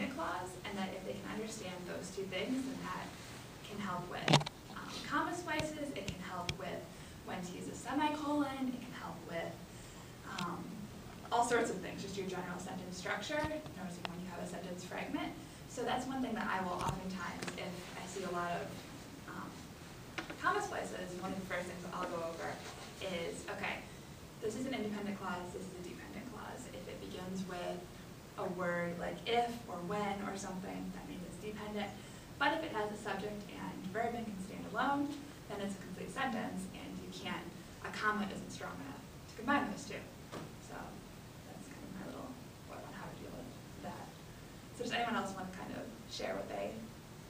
dependent clause, and that if they can understand those two things, then that can help with comma splices, it can help with when to use a semicolon, it can help with all sorts of things, just your general sentence structure, noticing when you have a sentence fragment. So that's one thing that I will oftentimes, if I see a lot of comma splices, one of the first things I'll go over is, okay, this is an independent clause, this is a dependent clause. If it begins with a word like if or when or something, that means it's dependent. But if it has a subject and verb and can stand alone, then it's a complete sentence, and you can't, a comma isn't strong enough to combine those two. So that's kind of my little what on how to deal with that. So does anyone else want to kind of share what they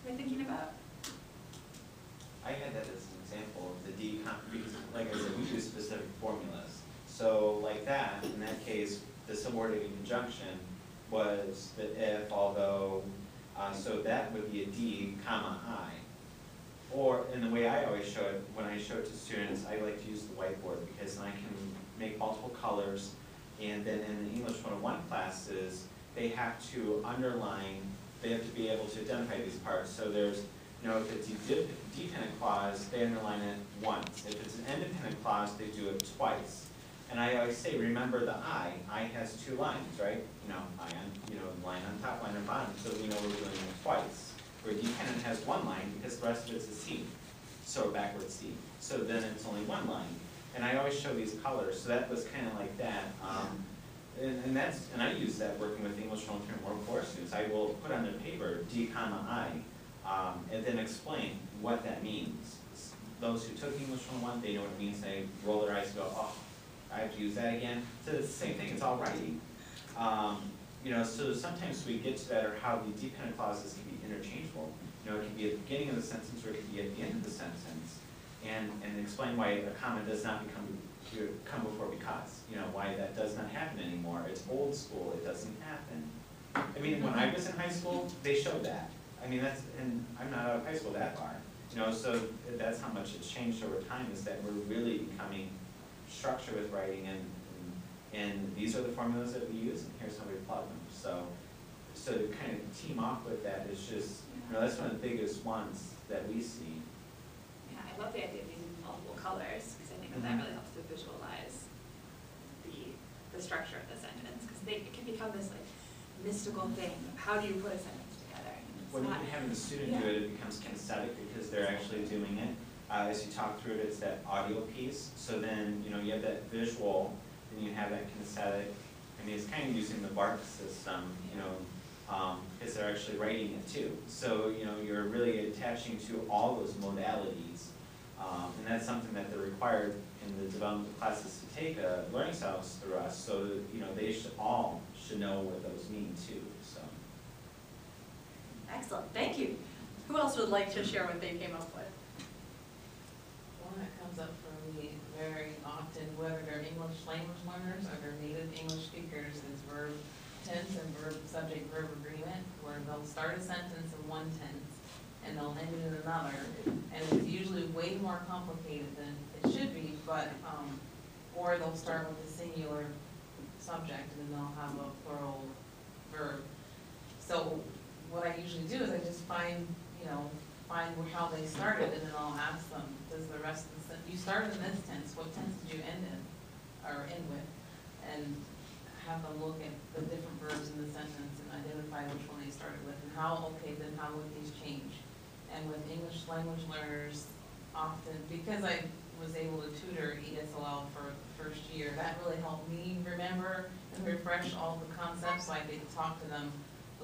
were thinking about? I had that as an example of the because, like I said, we use specific formulas. So like that, in that case, the subordinating conjunction was the if, although, so that would be a D, comma, I. Or, in the way I always show it, when I show it to students, I like to use the whiteboard because then I can make multiple colors, and then in the English 101 classes, they have to underline, they have to be able to identify these parts. So there's, you know, if it's a dependent clause, they underline it once. If it's an independent clause, they do it twice. And I always say, remember the I has two lines, right? You know, line on top, line on bottom, so we know we're doing it twice. Where dependent has one line because the rest of it's a C, so backwards C. So then it's only one line. And I always show these colors, so that was kind of like that. And I use that working with English 103 and World 4 students. I will put on their paper D, comma, I, and then explain what that means. Those who took English 101, they know what it means. They roll their eyes and go, oh, I have to use that again. So it's the same thing, it's all writing. You know, so sometimes we get to that, or how the dependent clauses can be interchangeable. You know, it can be at the beginning of the sentence, or it can be at the end of the sentence, and explain why a comma does not come before because. You know, why that does not happen anymore. It's old school, it doesn't happen. I mean, when I was in high school, they showed that. I mean, and I'm not out of high school that far. You know, so that's how much it's changed over time, is that we're really becoming structured with writing, and these are the formulas that we use, and here's how we plug them. So to kind of team off with that is just, you know, that's one of the biggest ones that we see. Yeah, I love the idea of using multiple colors, because I think that really helps to visualize the structure of the sentence, because it can become this like mystical thing of how do you put a sentence together. When you're having the student do it, it becomes kinesthetic because they're actually doing it. As you talk through it, it's that audio piece. So then, you know, you have that visual, and you have that kinesthetic. I mean, it's kind of using the BARC system, you know, because they're actually writing it too. So, you know, you're really attaching to all those modalities. And that's something that they're required in the development classes to take learning styles through us. So, you know, they all should know what those mean too. So. Excellent, thank you. Who else would like to share what they came up with? One that comes up for me very often, whether they're English language learners or they're native English speakers, is verb tense and subject-verb agreement, where they'll start a sentence in one tense and they'll end it in another. And it's usually way more complicated than it should be, but, or they'll start with a singular subject and then they'll have a plural verb. So what I usually do is I just find how they started, and then I'll ask them, does the rest of the sentence, you started in this tense, what tense did you end in, or end with? And have them look at the different verbs in the sentence and identify which one they started with, and how would these change? And with English language learners, often, because I was able to tutor ESOL for the first year, that really helped me remember and refresh all the concepts, so I could talk to them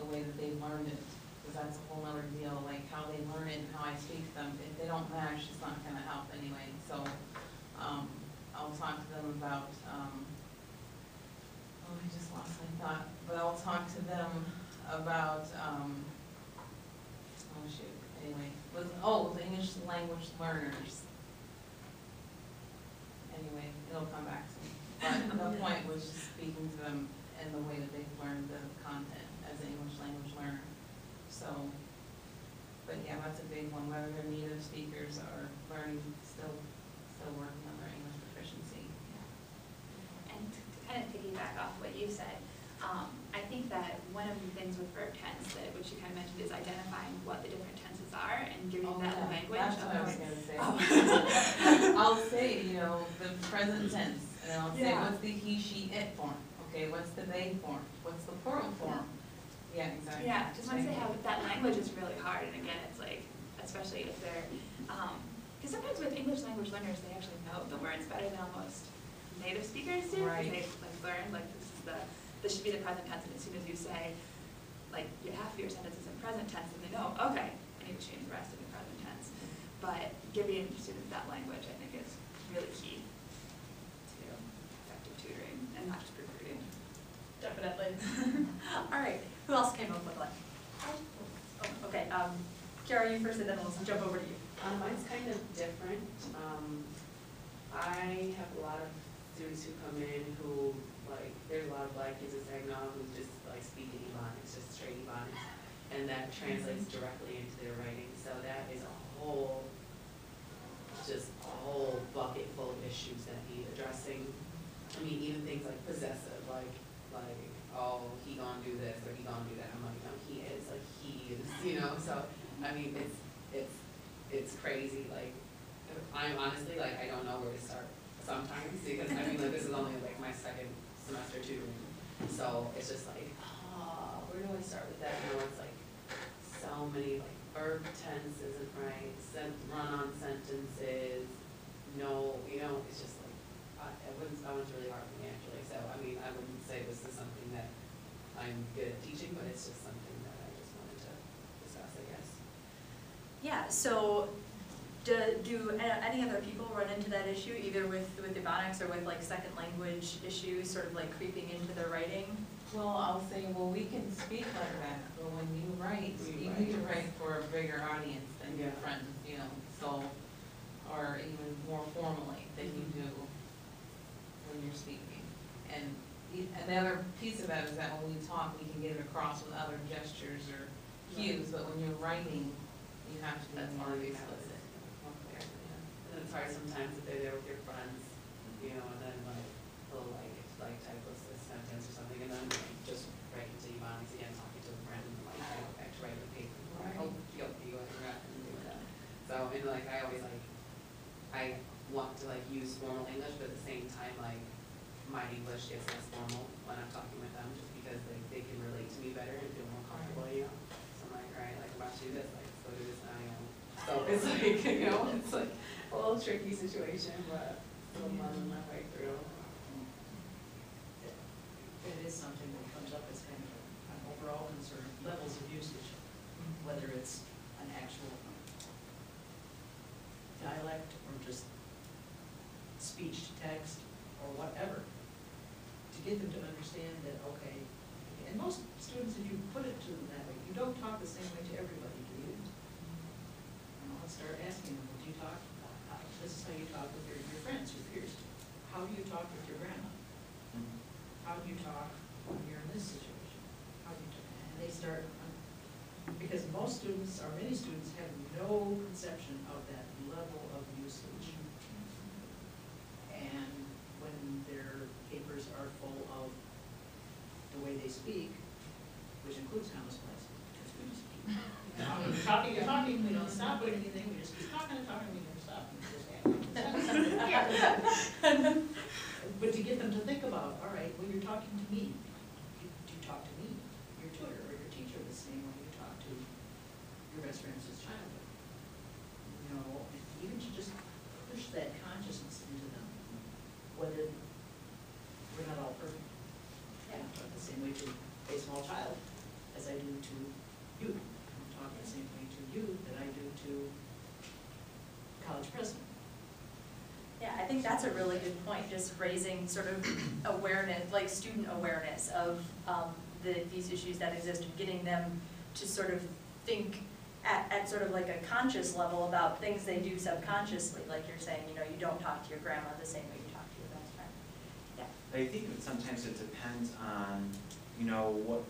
the way that they learned it. Because that's a whole other deal, like how they learn it and how I speak to them. If they don't match, it's not going to help anyway. So I'll talk to them about, I just lost my thought, but I'll talk to them about, with English language learners. Anyway, it'll come back to me. But the point was just speaking to them in the way that they've learned the content as an English language learner. So, but yeah, that's a big one, whether they're native speakers or learning, still working on their English proficiency. Yeah. And to kind of piggyback off what you said, I think that one of the things with verb tense that which you kind of mentioned, is identifying what the different tenses are and giving Oh, that yeah, language. that's what I was of- gonna say. Oh. I'll say, you know, the present tense, and I'll say, Yeah. what's the he, she, it form? Okay, what's the they form? What's the plural form? Yeah, exactly. Yeah, just want to say how that language is really hard, and again, it's like, especially if they're, because sometimes with English language learners, they actually know the words better than almost native speakers do, because Right. they've like learned, like, this should be the present tense, and as soon as you say, like, you have your sentences in present tense, and they know, okay, I need to change the rest of the present tense. But giving students that language, I think, is really key to effective tutoring, and not just recruiting. Definitely. All right, who else came up with one? Oh, okay, Kiara, you first, and then we'll jump over to you. Mine's kind of different. I have a lot of students who come in who, like, there's a lot of Black kids in Saginaw who just like speaking Ebonics, just straight Ebonics, and that translates directly into their writing. So that is just a whole bucket full of issues that need addressing. I mean, even things like possessive, like, oh, he gonna do this or he gonna do that. I'm like, no, he is, you know. So I mean, it's crazy. Like, I'm honestly, like, I don't know where to start sometimes, because I mean, like, this is only like my second semester tutoring, so it's just like, where do I start with that? You know, it's like so many, like, verb tense isn't right, run-on sentences, no, you know, it's just like, that one's really hard for me actually. So I mean, I wouldn't say this is something that I'm good at teaching, but it's just something that I just wanted to discuss, I guess. Yeah, so do any other people run into that issue, either with Ebonics or with like second language issues, sort of like creeping into their writing? Well, I'll say, well, we can speak like that, but when you write, you need to write for a bigger audience than your friends, you know, so, or even more formally than you do when you're speaking. And the other piece of that is that when we talk, we can get it across with other gestures or cues, but when you're writing, you have to be more explicit. More clear, yeah. And then it's hard sometimes if they're there with your friends, you know, and then like, they'll like type us a sentence or something, and then like, just write into Ebonics again, talking to a friend, and like, I go back to write the paper. Right. Oh, you forgot and do that. So, and like, I always like, I want to like use formal English, but at the same time, like, my English gets less formal when I'm talking with them, just because they can relate to me better and feel more comfortable, you know? So I'm like, all right, like, I'm about to do this, like, let's go do this now, you know? So it's like, you know, it's like a little tricky situation, but I'm loving my way through. It is something that comes up as kind of an overall concern, levels of usage, whether it's an actual dialect or just speech to text or whatever, to get them to understand that, okay, and most students, if you put it to them that way, you don't talk the same way to everybody, do you? You know, I'll start asking them, do you talk, this is how you talk with your friends, your peers. How do you talk with your grandma? How do you talk when you're in this situation? How do you talk? And they start, because most students, or many students, have no conception of that level of usage. And when their papers are full of the way they speak, which includes commonplace, because we just keep you're talking, we don't stop doing anything, we just keep talking and talking, we never stop. We just But to get them to think about, all right, when you're talking to me, do you talk to me, your tutor or your teacher, the same way you talk to your best friend's child? You know, and even to just push that consciousness into them, whether we're not all perfect. Yeah, I talk the same way to a small child as I do to you. I talk the same way to you that I do to college president. Yeah, I think that's a really good point, just raising sort of awareness, like student awareness of these issues that exist, and getting them to sort of think at sort of like a conscious level about things they do subconsciously, like you're saying, you know, you don't talk to your grandma the same way you talk to your best friend. Yeah. I think that sometimes it depends on, you know, what,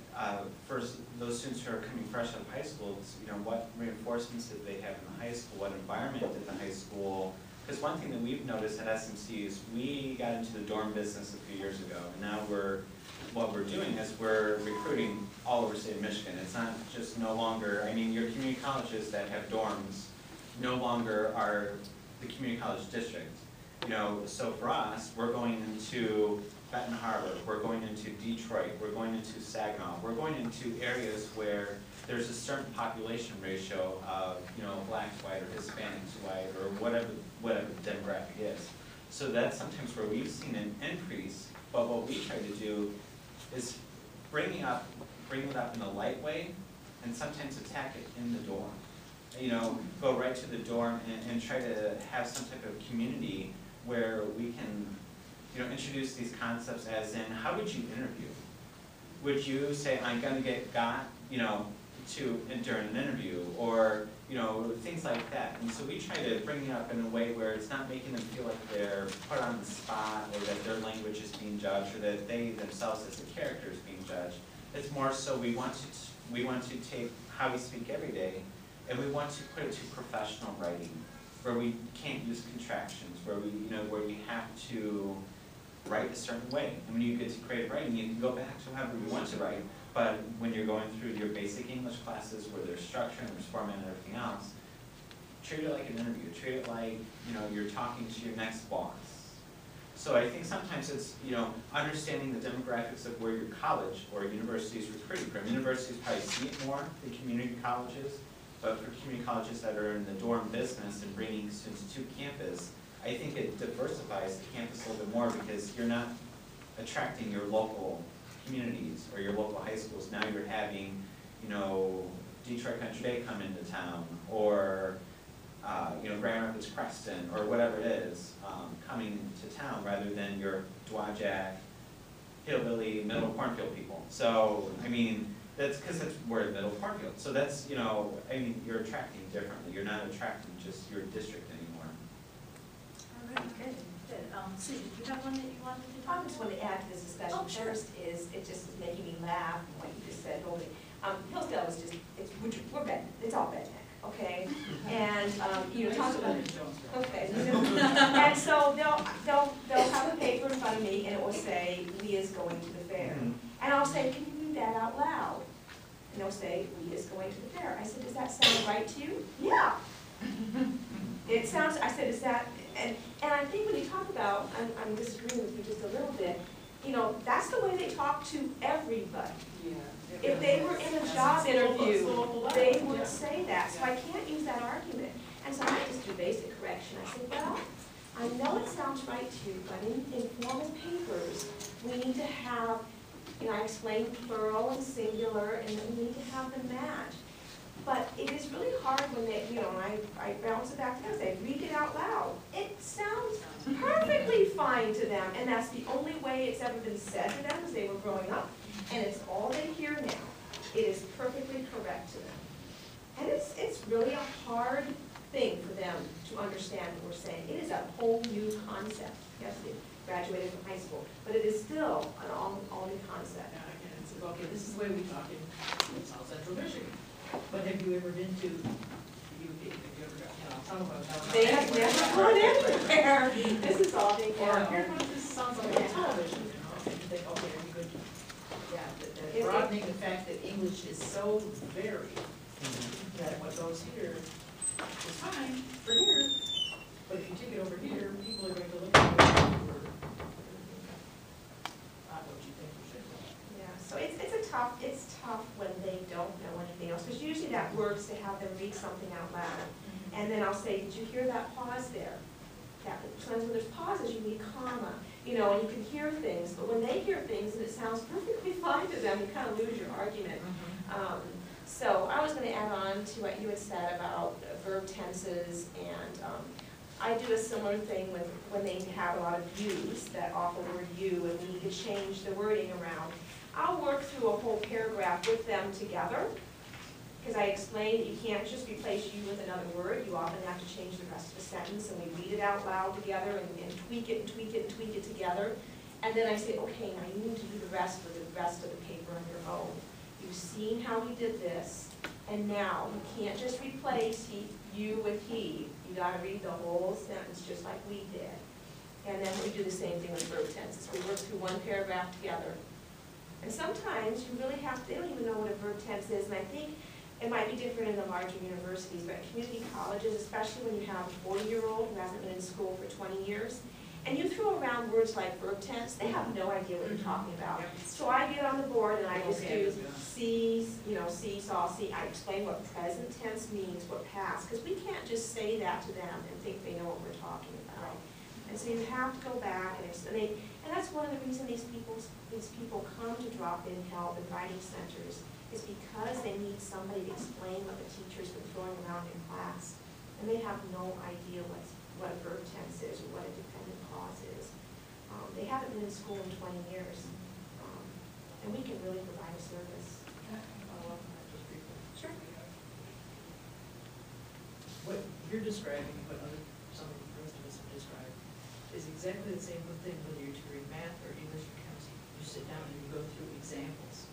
first, those students who are coming fresh out of high school, you know, what reinforcements did they have in the high school, what environment did the high school. Because one thing that we've noticed at SMC is we got into the dorm business a few years ago, and now we're what we're doing is we're recruiting all over the state of Michigan. It's not just no longer, I mean, your community colleges that have dorms no longer are the community college district. You know, so for us, we're going into Benton Harbor, we're going into Detroit, we're going into Saginaw, we're going into areas where there's a certain population ratio of, you know, blacks white or Hispanics white or whatever the demographic is. So that's sometimes where we've seen an increase, but what we try to do is bring it up in a light way and sometimes attack it in the dorm. You know, go right to the dorm and try to have some type of community where we can, you know, introduce these concepts as in, how would you interview? Would you say, I'm gonna get got, you know, during an interview, or, you know, things like that. And so we try to bring it up in a way where it's not making them feel like they're put on the spot, or that their language is being judged, or that they themselves as a character is being judged. It's more so we want to take how we speak every day, and we want to put it to professional writing, where we can't use contractions, where we, you know, where we have to write a certain way. And when you get to creative writing, you can go back to however you want to write. But when you're going through your basic English classes where there's structure and there's format and everything else, treat it like an interview. Treat it like, you know, you're talking to your next boss. So I think sometimes it's, you know, understanding the demographics of where your college or university is recruiting from. Universities probably see it more than community colleges, but for community colleges that are in the dorm business and bringing students to campus, I think it diversifies the campus a little bit more because you're not attracting your local communities or your local high schools. Now you're having, you know, Detroit Country Day come into town, or you know, Grand Rapids Creston, or whatever it is, coming to town, rather than your Dowagiac, hillbilly, middle cornfield people. So, I mean, that's because we're in middle cornfield. So that's, you know, I mean, you're attracting differently. You're not attracting just your district anymore. All right, good, good. Susan, do you have one that you wanted to I talk just about? want to add to this discussion. Oh, sure. First is, it just is making me laugh, what you just said, Holding. Hillsdale is just, we're bad, it's all redneck, okay? And, you know, talk about, okay. And so they'll have a paper in front of me and it will say, Leah's going to the fair. And I'll say, can you read that out loud? And they'll say, Leah's going to the fair. I said, does that sound right to you? Yeah. It sounds, I said, is that, and I think when you talk about, I'm disagreeing with you just a little bit, you know, that's the way they talk to everybody. Yeah. If they were in a job interview, they would say that, so I can't use that argument. And so I just do basic correction. I said, well, I know it sounds right to you, but in formal papers, we need to have, you know, I explained plural and singular, and then we need to have them match. But it is really hard when they, you know, I bounce it back to them and say, read it out loud. It sounds perfectly fine to them, and that's the only way it's ever been said to them as they were growing up, and it's all they hear now. It is perfectly correct to them. And it's really a hard thing for them to understand what we're saying. It is a whole new concept. Yes, they graduated from high school, but it is still an all new concept. Yeah, and it's, okay, this is the way we talk in South Central Michigan. But have you ever been to the UK? Have you ever got, you know, talk about how. They have never gone anywhere. This is all they Or know. here's what this sounds like on television, you know, and you think, okay, are you good? Yeah, If broadening the fact that English is so varied, that what goes here is fine for here, but if you take it over here, people are going to look at it for, not what you think you should know. Yeah, so it's tough when they don't know anything else, because usually that works to have them read something out loud. And then I'll say, did you hear that pause there? That, sometimes when there's pauses, you need comma, you know, and you can hear things, but when they hear things and it sounds perfectly fine to them, you kind of lose your argument. So I was going to add on to what you had said about verb tenses, and I do a similar thing with when they have a lot of yous, that awful word you, and we need to change the wording around. I'll work through a whole paragraph with them together, because I explained you can't just replace you with another word. You often have to change the rest of the sentence, and we read it out loud together and tweak it and tweak it and tweak it together. And then I say, okay, now you need to do the rest of the paper on your own. You've seen how he did this, and now you can't just replace you with he. You got to read the whole sentence just like we did. And then we do the same thing with verb tenses. We work through one paragraph together, And sometimes you really have, they don't even know what a verb tense is, and I think it might be different in the larger universities, but community colleges, especially when you have a 40-year-old who hasn't been in school for 20 years, and you throw around words like verb tense, they have no idea what you're talking about. So I get on the board and I just do see, seesaw, see, I explain what present tense means, what past, because we can't just say that to them and think they know what we're talking about. And so you have to go back and explain, and that's one of the reasons these people come to drop-in help and writing centers, is because they need somebody to explain what the teacher's been throwing around in class. And they have no idea what a verb tense is or what a dependent clause is. They haven't been in school in 20 years. And we can really provide a service. Sure. What you're describing, what some of the rest of us have described, is exactly the same thing whether you're tutoring math or English or chemistry. You sit down and you go through examples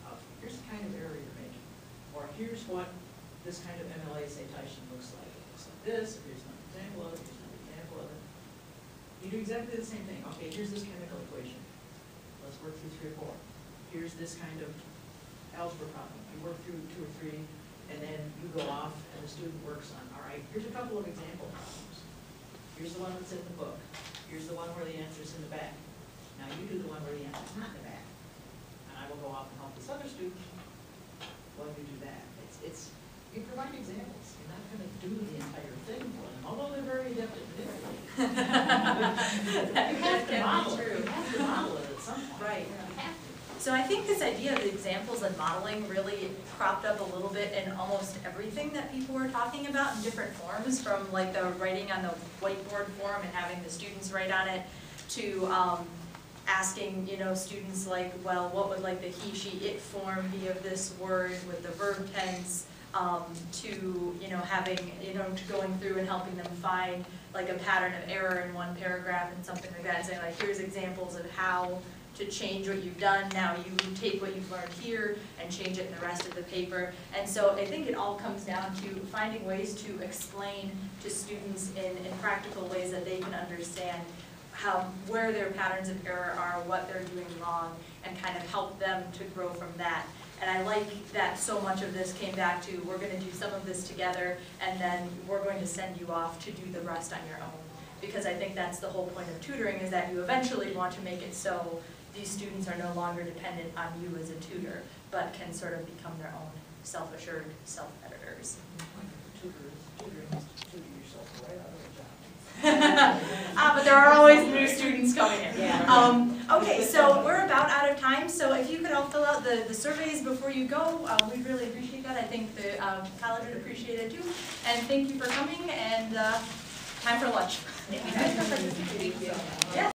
of here's the kind of error you're making, or here's what this kind of MLA citation looks like. It looks like this, or here's an example of it, here's an example of it. You do exactly the same thing. Okay, here's this chemical equation. Let's work through 3 or 4. Here's this kind of algebra problem. You work through 2 or 3, and then you go off and the student works on, all right, here's a couple of example problems. Here's the one that's in the book. Here's the one where the answer's in the back. Now you do the one where the answer's not in the back. And I will go off and help this other student while you do that. You provide examples. You're not going to do the entire thing for them, although they're very adept at manipulating. You have to model it. You have to model it at some point. Right. You have to. So I think this idea of the examples and modeling really cropped up a little bit in almost everything that people were talking about in different forms, from like the writing on the whiteboard form and having the students write on it, to asking, students like, well, what would like the he, she, it form be of this word with the verb tense, to, having, to going through and helping them find like a pattern of error in one paragraph and something like that, and saying like, here's examples of how to change what you've done. Now you take what you've learned here and change it in the rest of the paper. And so I think it all comes down to finding ways to explain to students in practical ways that they can understand where their patterns of error are, what they're doing wrong, and kind of help them to grow from that. And I like that so much of this came back to, we're going to do some of this together, and then we're going to send you off to do the rest on your own. Because I think that's the whole point of tutoring, is that you eventually want to make it so these students are no longer dependent on you as a tutor, but can sort of become their own self-assured self-editors. Tutoring is to tutor yourself right out of a job. But there are always new students coming in. Yeah. Okay, so we're about out of time, so if you could all fill out the surveys before you go, we'd really appreciate that. I think the college would appreciate it too. And thank you for coming, and time for lunch. Thank you. Yeah.